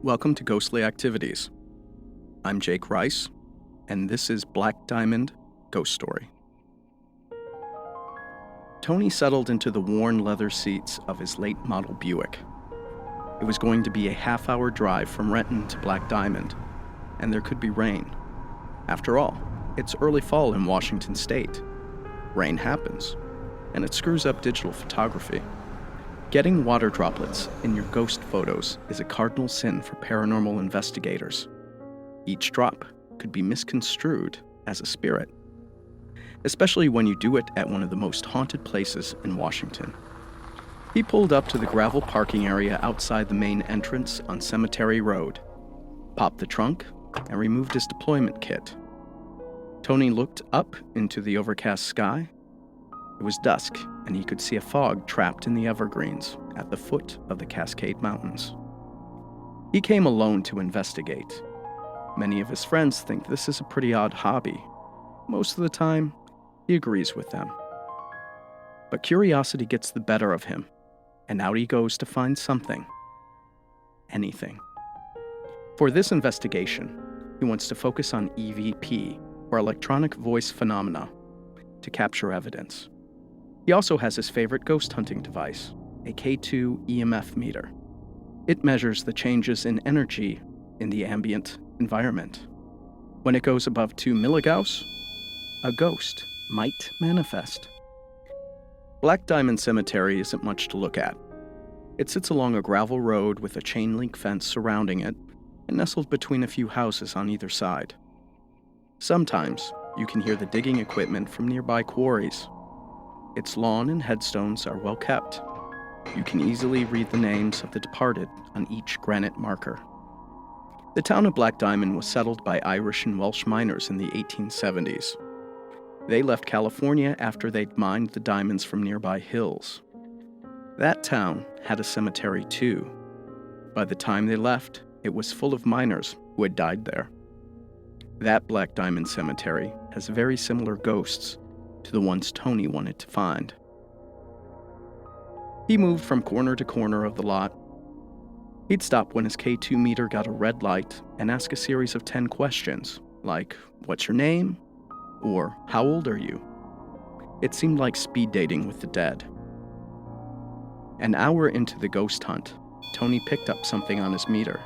Welcome to Ghostly Activities. I'm Jake Rice, and this is Black Diamond Ghost Story. Tony settled into the worn leather seats of his late model Buick. It was going to be a half-hour drive from Renton to Black Diamond, and there could be rain. After all, it's early fall in Washington state. Rain happens, and it screws up digital photography. Getting water droplets in your ghost photos is a cardinal sin for paranormal investigators. Each drop could be misconstrued as a spirit, especially when you do it at one of the most haunted places in Washington. He pulled up to the gravel parking area outside the main entrance on Cemetery Road, popped the trunk, and removed his deployment kit. Tony looked up into the overcast sky. It was dusk, and he could see a fog trapped in the evergreens at the foot of the Cascade Mountains. He came alone to investigate. Many of his friends think this is a pretty odd hobby. Most of the time, he agrees with them. But curiosity gets the better of him, and out he goes to find something. Anything. For this investigation, he wants to focus on EVP, or electronic voice phenomena, to capture evidence. He also has his favorite ghost hunting device, a K2 EMF meter. It measures the changes in energy in the ambient environment. When it goes above 2 milligauss, a ghost might manifest. Black Diamond Cemetery isn't much to look at. It sits along a gravel road with a chain link fence surrounding it and nestled between a few houses on either side. Sometimes you can hear the digging equipment from nearby quarries. Its lawn and headstones are well kept. You can easily read the names of the departed on each granite marker. The town of Black Diamond was settled by Irish and Welsh miners in the 1870s. They left California after they'd mined the diamonds from nearby hills. That town had a cemetery too. By the time they left, it was full of miners who had died there. That Black Diamond Cemetery has very similar ghosts to the ones Tony wanted to find. He moved from corner to corner of the lot. He'd stop when his K2 meter got a red light and ask a series of 10 questions, like, "What's your name?" or "How old are you?" It seemed like speed dating with the dead. An hour into the ghost hunt, Tony picked up something on his meter.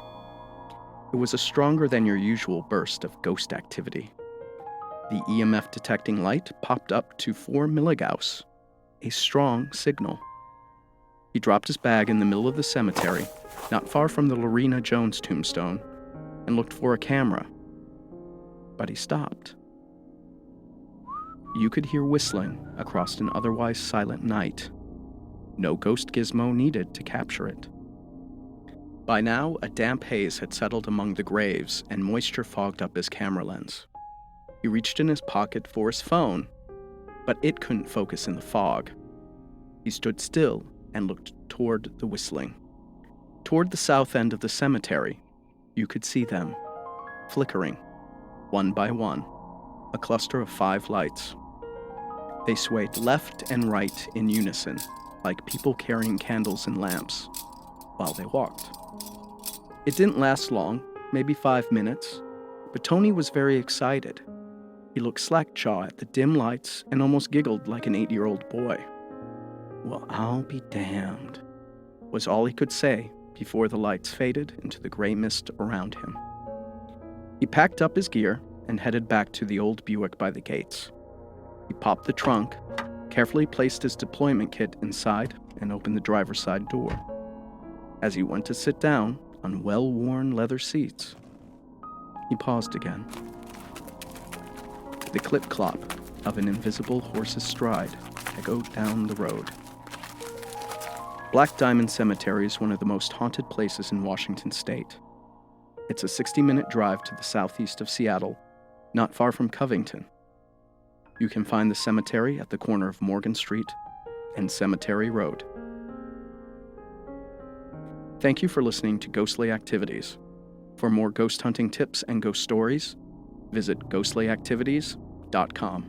It was a stronger than your usual burst of ghost activity. The EMF detecting light popped up to 4 milligauss, a strong signal. He dropped his bag in the middle of the cemetery, not far from the Lorena Jones tombstone, and looked for a camera. But he stopped. You could hear whistling across an otherwise silent night. No ghost gizmo needed to capture it. By now, a damp haze had settled among the graves and moisture fogged up his camera lens. He reached in his pocket for his phone, but it couldn't focus in the fog. He stood still and looked toward the whistling. Toward the south end of the cemetery, you could see them, flickering, one by one, a cluster of 5 lights. They swayed left and right in unison, like people carrying candles and lamps, while they walked. It didn't last long, maybe 5 minutes, but Tony was very excited. He looked slack-jawed at the dim lights and almost giggled like an 8-year-old boy. "Well, I'll be damned," was all he could say before the lights faded into the gray mist around him. He packed up his gear and headed back to the old Buick by the gates. He popped the trunk, carefully placed his deployment kit inside, and opened the driver's side door. As he went to sit down on well-worn leather seats, he paused again. The clip-clop of an invisible horse's stride echoed down the road. Black Diamond Cemetery is one of the most haunted places in Washington state. It's a 60-minute drive to the southeast of Seattle, not far from Covington. You can find the cemetery at the corner of Morgan Street and Cemetery Road. Thank you for listening to Ghostly Activities. For more ghost hunting tips and ghost stories, visit ghostlyactivities.com.